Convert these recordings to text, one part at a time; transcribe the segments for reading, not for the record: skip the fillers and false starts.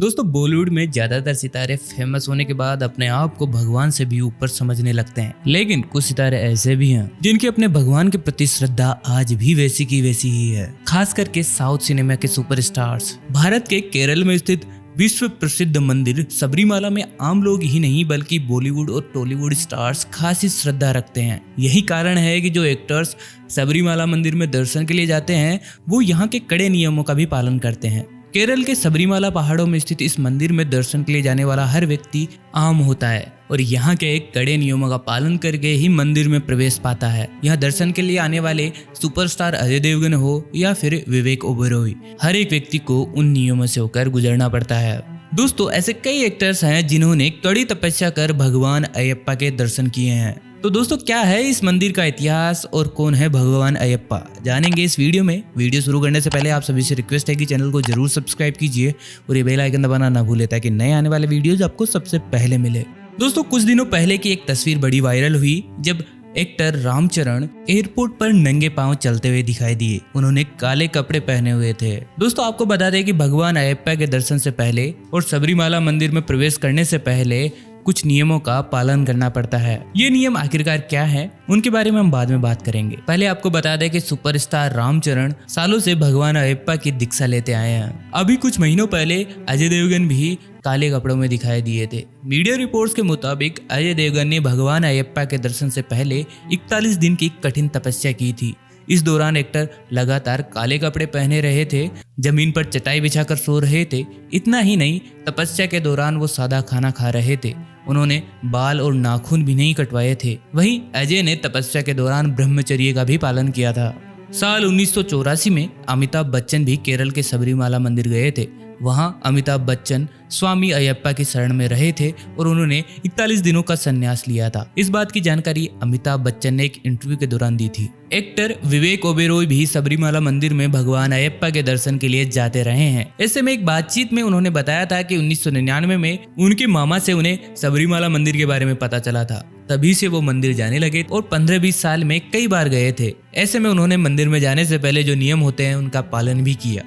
दोस्तों बॉलीवुड में ज्यादातर सितारे फेमस होने के बाद अपने आप को भगवान से भी ऊपर समझने लगते हैं, लेकिन कुछ सितारे ऐसे भी हैं जिनकी अपने भगवान के प्रति श्रद्धा आज भी वैसी की वैसी ही है। खास करके साउथ सिनेमा के सुपरस्टार्स। भारत के केरल में स्थित विश्व प्रसिद्ध मंदिर सबरीमाला में आम लोग ही नहीं बल्कि बॉलीवुड और टॉलीवुड स्टार्स खासी श्रद्धा रखते हैं। यही कारण है कि जो एक्टर्स सबरीमाला मंदिर में दर्शन के लिए जाते हैं वो यहाँ के कड़े नियमों का भी पालन करते हैं। केरल के सबरीमाला पहाड़ों में स्थित इस मंदिर में दर्शन के लिए जाने वाला हर व्यक्ति आम होता है और यहाँ के एक कड़े नियमों का पालन करके ही मंदिर में प्रवेश पाता है। यहाँ दर्शन के लिए आने वाले सुपरस्टार अजय देवगन हो या फिर विवेक ओबेरॉय, हर एक व्यक्ति को उन नियमों से होकर गुजरना पड़ता है। दोस्तों ऐसे कई एक्टर्स हैं जिन्होंने कड़ी तपस्या कर भगवान अयप्पा के दर्शन किए हैं। तो दोस्तों क्या है इस मंदिर का इतिहास और कौन है भगवान अयप्पा, जानेंगे इस वीडियो में। वीडियो शुरू करने से पहले आप सभी से रिक्वेस्ट है कि चैनल को जरूर सब्सक्राइब कीजिए और ये बेल आइकन दबाना ना भूलें ताकि नए आने वाले वीडियोज आपको सबसे पहले मिले। दोस्तों कुछ दिनों पहले की एक तस्वीर बड़ी वायरल हुई जब एक्टर रामचरण एयरपोर्ट पर नंगे पांव चलते हुए दिखाई दिए। उन्होंने काले कपड़े पहने हुए थे। दोस्तों आपको बता दें कि भगवान अयप्पा के दर्शन से पहले और सबरीमाला मंदिर में प्रवेश करने से पहले कुछ नियमों का पालन करना पड़ता है। ये नियम आखिरकार क्या है उनके बारे में हम बाद में बात करेंगे। पहले आपको बता दें कि सुपरस्टार रामचरण सालों से भगवान अयप्पा की दीक्षा लेते आए हैं। अभी कुछ महीनों पहले अजय देवगन भी काले कपड़ों में दिखाई दिए थे। मीडिया रिपोर्ट्स के मुताबिक अजय देवगन ने भगवान अयप्पा के दर्शन से पहले 41 दिन की कठिन तपस्या की थी। इस दौरान एक्टर लगातार काले कपड़े पहने रहे थे, जमीन पर चटाई बिछाकर सो रहे थे। इतना ही नहीं, तपस्या के दौरान वो सादा खाना खा रहे थे। उन्होंने बाल और नाखून भी नहीं कटवाए थे। वहीं अजय ने तपस्या के दौरान ब्रह्मचर्य का भी पालन किया था। साल 1984 में अमिताभ बच्चन भी केरल के सबरीमाला मंदिर गए थे। वहां अमिताभ बच्चन स्वामी अयप्पा की शरण में रहे थे और उन्होंने 41 दिनों का संन्यास लिया था। इस बात की जानकारी अमिताभ बच्चन ने एक इंटरव्यू के दौरान दी थी। एक्टर विवेक ओबेरॉय भी सबरीमाला मंदिर में भगवान अयप्पा के दर्शन के लिए जाते रहे हैं। ऐसे में एक बातचीत में उन्होंने बताया था कि 1999 में उनके मामा से उन्हें सबरीमाला मंदिर के बारे में पता चला था। तभी से वो मंदिर जाने लगे और 15-20 साल में कई बार गए थे। ऐसे में उन्होंने मंदिर में जाने से पहले जो नियम होते हैं उनका पालन भी किया।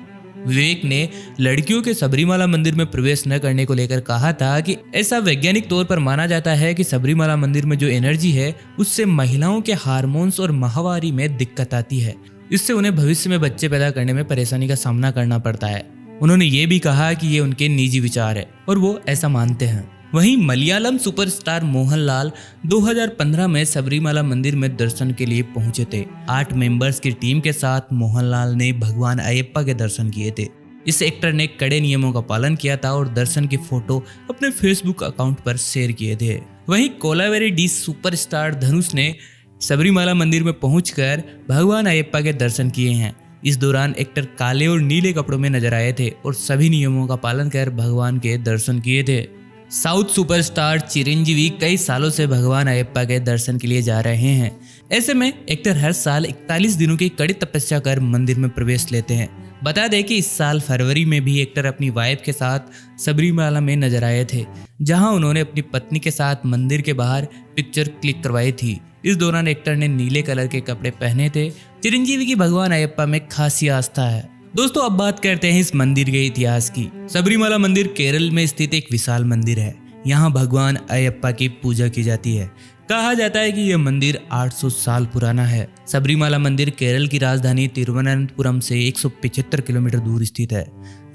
विवेक ने लड़कियों के सबरीमाला मंदिर में प्रवेश न करने को लेकर कहा था कि ऐसा वैज्ञानिक तौर पर माना जाता है कि सबरीमाला मंदिर में जो एनर्जी है उससे महिलाओं के हार्मोन्स और माहवारी में दिक्कत आती है। इससे उन्हें भविष्य में बच्चे पैदा करने में परेशानी का सामना करना पड़ता है। उन्होंने ये भी कहा कि ये उनके निजी विचार है और वो ऐसा मानते हैं। वहीं मलयालम सुपरस्टार मोहनलाल 2015 में सबरीमाला मंदिर में दर्शन के लिए पहुंचे थे। 8 मेंबर्स की टीम के साथ मोहनलाल ने भगवान अयप्पा के दर्शन किए थे। इस एक्टर ने कड़े नियमों का पालन किया था और दर्शन की फोटो अपने फेसबुक अकाउंट पर शेयर किए थे। वहीं कोलावेरी डी सुपरस्टार धनुष ने सबरीमाला मंदिर में पहुंचकर भगवान अयप्पा के दर्शन किए हैं। इस दौरान एक्टर काले और नीले कपड़ों में नजर आए थे और सभी नियमों का पालन कर भगवान के दर्शन किए थे। साउथ सुपरस्टार चिरंजीवी कई सालों से भगवान अयप्पा के दर्शन के लिए जा रहे हैं। ऐसे में एक्टर हर साल 41 दिनों की कड़ी तपस्या कर मंदिर में प्रवेश लेते हैं। बता दें कि इस साल फरवरी में भी एक्टर अपनी वाइफ के साथ सबरीमाला में नजर आए थे, जहां उन्होंने अपनी पत्नी के साथ मंदिर के बाहर पिक्चर क्लिक करवाई थी। इस दौरान एक्टर ने नीले कलर के कपड़े पहने थे। चिरंजीवी की भगवान अयप्पा में खासी आस्था है। दोस्तों अब बात करते हैं इस मंदिर के इतिहास की। सबरीमाला मंदिर केरल में स्थित एक विशाल मंदिर है। यहाँ भगवान अयप्पा की पूजा की जाती है। कहा जाता है कि यह मंदिर 800 साल पुराना है। सबरीमाला मंदिर केरल की राजधानी तिरुवनंतपुरम से 175 किलोमीटर दूर स्थित है।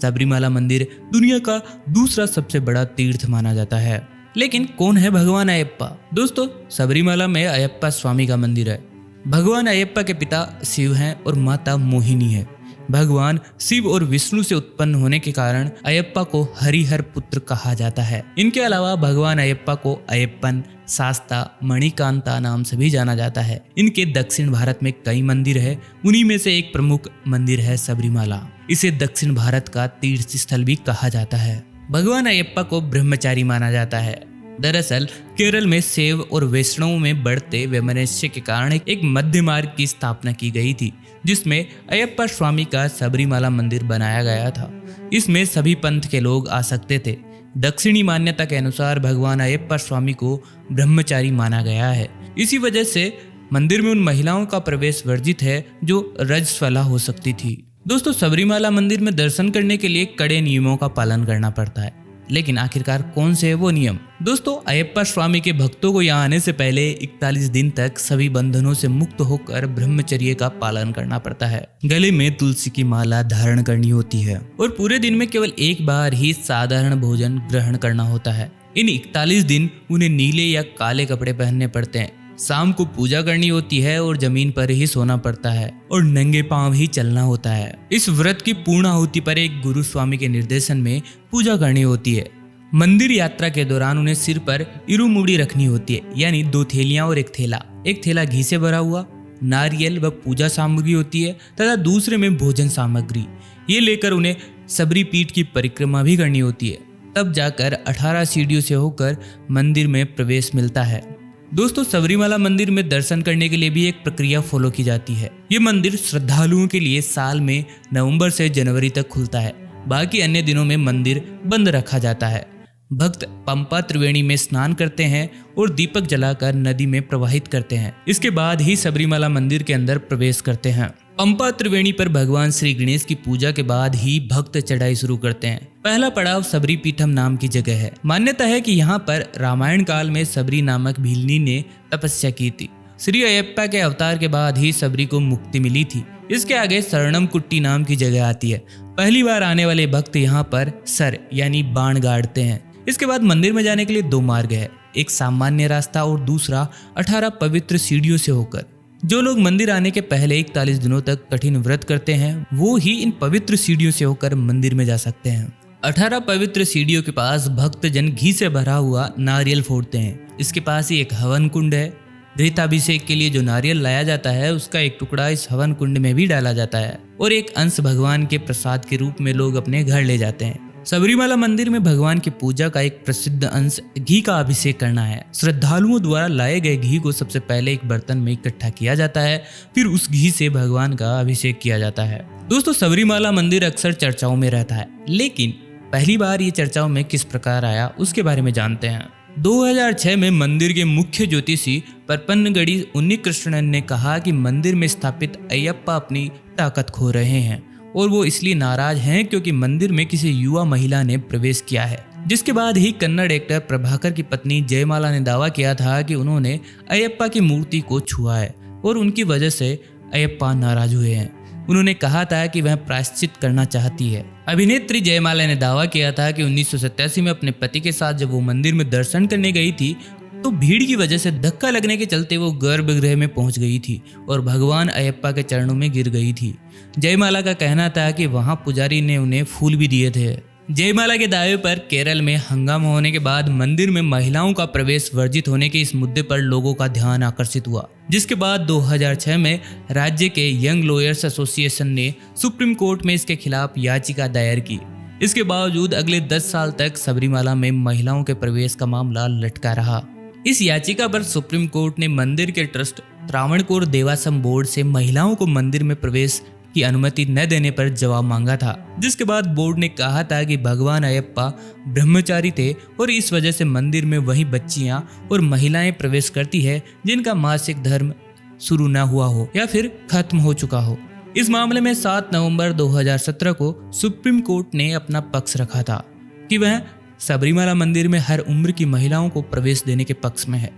सबरीमाला मंदिर दुनिया का दूसरा सबसे बड़ा तीर्थ माना जाता है। लेकिन कौन है भगवान अयप्पा? दोस्तों सबरीमाला में अयप्पा स्वामी का मंदिर है। भगवान अयप्पा के पिता शिव हैं और माता मोहिनी है। भगवान शिव और विष्णु से उत्पन्न होने के कारण अयप्पा को हरिहर पुत्र कहा जाता है। इनके अलावा भगवान अयप्पा को अयप्पन, शास्ता, मणिकांता नाम से भी जाना जाता है। इनके दक्षिण भारत में कई मंदिर है। उन्हीं में से एक प्रमुख मंदिर है सबरीमाला। इसे दक्षिण भारत का तीर्थ स्थल भी कहा जाता है। भगवान अयप्पा को ब्रह्मचारी माना जाता है। दरअसल केरल में शैव और वैष्णव में बढ़ते वैमनस्य के कारण एक मध्य मार्ग की स्थापना की गई थी, जिसमें अयप्पा स्वामी का सबरीमाला मंदिर बनाया गया था। इसमें सभी पंथ के लोग आ सकते थे। दक्षिणी मान्यता के अनुसार भगवान अयप्पा स्वामी को ब्रह्मचारी माना गया है। इसी वजह से मंदिर में उन महिलाओं का प्रवेश वर्जित है जो रजस्वला हो सकती थी। दोस्तों सबरीमाला मंदिर में दर्शन करने के लिए कड़े नियमों का पालन करना पड़ता है, लेकिन आखिरकार कौन से है वो नियम? दोस्तों अयप्पा स्वामी के भक्तों को यहाँ आने से पहले 41 दिन तक सभी बंधनों से मुक्त होकर ब्रह्मचर्य का पालन करना पड़ता है। गले में तुलसी की माला धारण करनी होती है और पूरे दिन में केवल एक बार ही साधारण भोजन ग्रहण करना होता है। इन 41 दिन उन्हें नीले या काले कपड़े पहनने पड़ते हैं। शाम को पूजा करनी होती है और जमीन पर ही सोना पड़ता है और नंगे पांव ही चलना होता है। इस व्रत की पूर्ण आहुति पर एक गुरु स्वामी के निर्देशन में पूजा करनी होती है। मंदिर यात्रा के दौरान उन्हें सिर पर इरुमुड़ी रखनी होती है, यानी 2 थैलियां और एक थैला घी से भरा हुआ, नारियल व पूजा सामग्री होती है तथा दूसरे में भोजन सामग्री। ये लेकर उन्हें सबरी पीठ की परिक्रमा भी करनी होती है। तब जाकर 18 सीढ़ियों से होकर मंदिर में प्रवेश मिलता है। दोस्तों सबरीमाला मंदिर में दर्शन करने के लिए भी एक प्रक्रिया फॉलो की जाती है। ये मंदिर श्रद्धालुओं के लिए साल में नवंबर से जनवरी तक खुलता है। बाकी अन्य दिनों में मंदिर बंद रखा जाता है। भक्त पंपा त्रिवेणी में स्नान करते हैं और दीपक जलाकर नदी में प्रवाहित करते हैं। इसके बाद ही सबरीमाला मंदिर के अंदर प्रवेश करते हैं। पंपा त्रिवेणी पर भगवान श्री गणेश की पूजा के बाद ही भक्त चढ़ाई शुरू करते हैं। पहला पड़ाव सबरी पीठम नाम की जगह है। मान्यता है कि यहाँ पर रामायण काल में सबरी नामक भीलनी ने तपस्या की थी। श्री अयप्पा के अवतार के बाद ही सबरी को मुक्ति मिली थी। इसके आगे शरणम कुट्टी नाम की जगह आती है। पहली बार आने वाले भक्त यहाँ पर सर यानी बाण गाड़ते हैं। इसके बाद मंदिर में जाने के लिए 2 मार्ग है, एक सामान्य रास्ता और दूसरा 18 पवित्र सीढ़ियों से होकर। जो लोग मंदिर आने के पहले 41 दिनों तक कठिन व्रत करते हैं वो ही इन पवित्र सीढ़ियों से होकर मंदिर में जा सकते हैं। 18 पवित्र सीढ़ियों के पास भक्तजन घी से भरा हुआ नारियल फोड़ते हैं। इसके पास ही एक हवन कुंड है। घृताभिषेक के लिए जो नारियल लाया जाता है उसका एक टुकड़ा इस हवन कुंड में भी डाला जाता है और एक अंश भगवान के प्रसाद के रूप में लोग अपने घर ले जाते हैं। सबरीमाला मंदिर में भगवान की पूजा का एक प्रसिद्ध अंश घी का अभिषेक करना है। श्रद्धालुओं द्वारा लाए गए घी को सबसे पहले एक बर्तन में इकट्ठा किया जाता है, फिर उस घी से भगवान का अभिषेक किया जाता है। दोस्तों सबरीमाला मंदिर अक्सर चर्चाओं में रहता है, लेकिन पहली बार ये चर्चाओं में किस प्रकार आया उसके बारे में जानते हैं। 2006 में मंदिर के मुख्य ज्योतिषी परपनगड़ी उन्नीकृष्णन ने कहा कि मंदिर में स्थापित अयप्पा अपनी ताकत खो रहे हैं और वो इसलिए नाराज हैं क्योंकि मंदिर में किसी युवा महिला ने प्रवेश किया है। जिसके बाद ही कन्नड़ एक्टर प्रभाकर की पत्नी जयमाला ने दावा किया था कि उन्होंने अयप्पा की मूर्ति को छुआ है और उनकी वजह से अयप्पा नाराज हुए हैं। उन्होंने कहा था कि वह प्रायश्चित करना चाहती है। अभिनेत्री जयमाला ने दावा किया था कि 1987 में अपने पति के साथ जब वो मंदिर में दर्शन करने गई थी तो भीड़ की वजह से धक्का लगने के चलते वो गर्भगृह में पहुंच गई थी और भगवान अयप्पा के चरणों में गिर गई थी। जयमाला का कहना था कि वहां पुजारी ने उन्हें फूल भी दिए थे। जयमाला के दावे पर केरल में हंगामा होने के बाद मंदिर में महिलाओं का प्रवेश वर्जित होने के इस मुद्दे पर लोगों का ध्यान आकर्षित हुआ, जिसके बाद 2006 में राज्य के यंग लॉयर्स एसोसिएशन ने सुप्रीम कोर्ट में इसके खिलाफ याचिका दायर की। इसके बावजूद अगले 10 साल तक सबरीमाला में महिलाओं के प्रवेश का मामला लटका रहा। इस याचिका पर सुप्रीम कोर्ट ने मंदिर के ट्रस्ट त्रावणकोर देवासम बोर्ड से महिलाओं को मंदिर में प्रवेश की अनुमति न देने पर जवाब मांगा था, जिसके बाद बोर्ड ने कहा था कि भगवान अयप्पा ब्रह्मचारी थे और इस वजह से मंदिर में वही बच्चियां और महिलाएं प्रवेश करती है जिनका मासिक धर्म शुरू न हुआ हो या फिर खत्म हो चुका हो। इस मामले में 7 नवंबर 2017 को सुप्रीम कोर्ट ने अपना पक्ष रखा था कि वह सबरीमाला मंदिर में हर उम्र की महिलाओं को प्रवेश देने के पक्ष में है।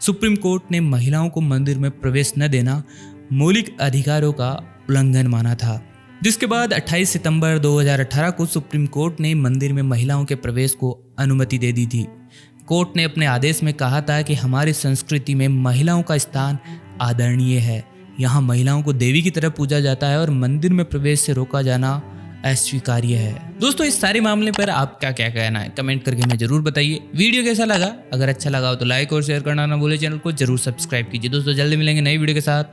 सुप्रीम कोर्ट ने महिलाओं को मंदिर में प्रवेश न देना मौलिक अधिकारों का उल्लंघन माना था, जिसके बाद 28 सितंबर 2018 को सुप्रीम कोर्ट ने मंदिर में महिलाओं के प्रवेश को अनुमति दे दी थी। कोर्ट ने अपने आदेश में कहा था कि हमारी संस्कृति में महिलाओं का स्थान आदरणीय है। यहाँ महिलाओं को देवी की तरह पूजा जाता है और मंदिर में प्रवेश से रोका जाना अस्वीकार्य है। दोस्तों इस सारे मामले पर आपका क्या कहना है कमेंट करके हमें जरूर बताइए। वीडियो कैसा लगा? अगर अच्छा लगा हो तो लाइक और शेयर करना ना भूले। चैनल को जरूर सब्सक्राइब कीजिए। दोस्तों जल्दी मिलेंगे नई वीडियो के साथ।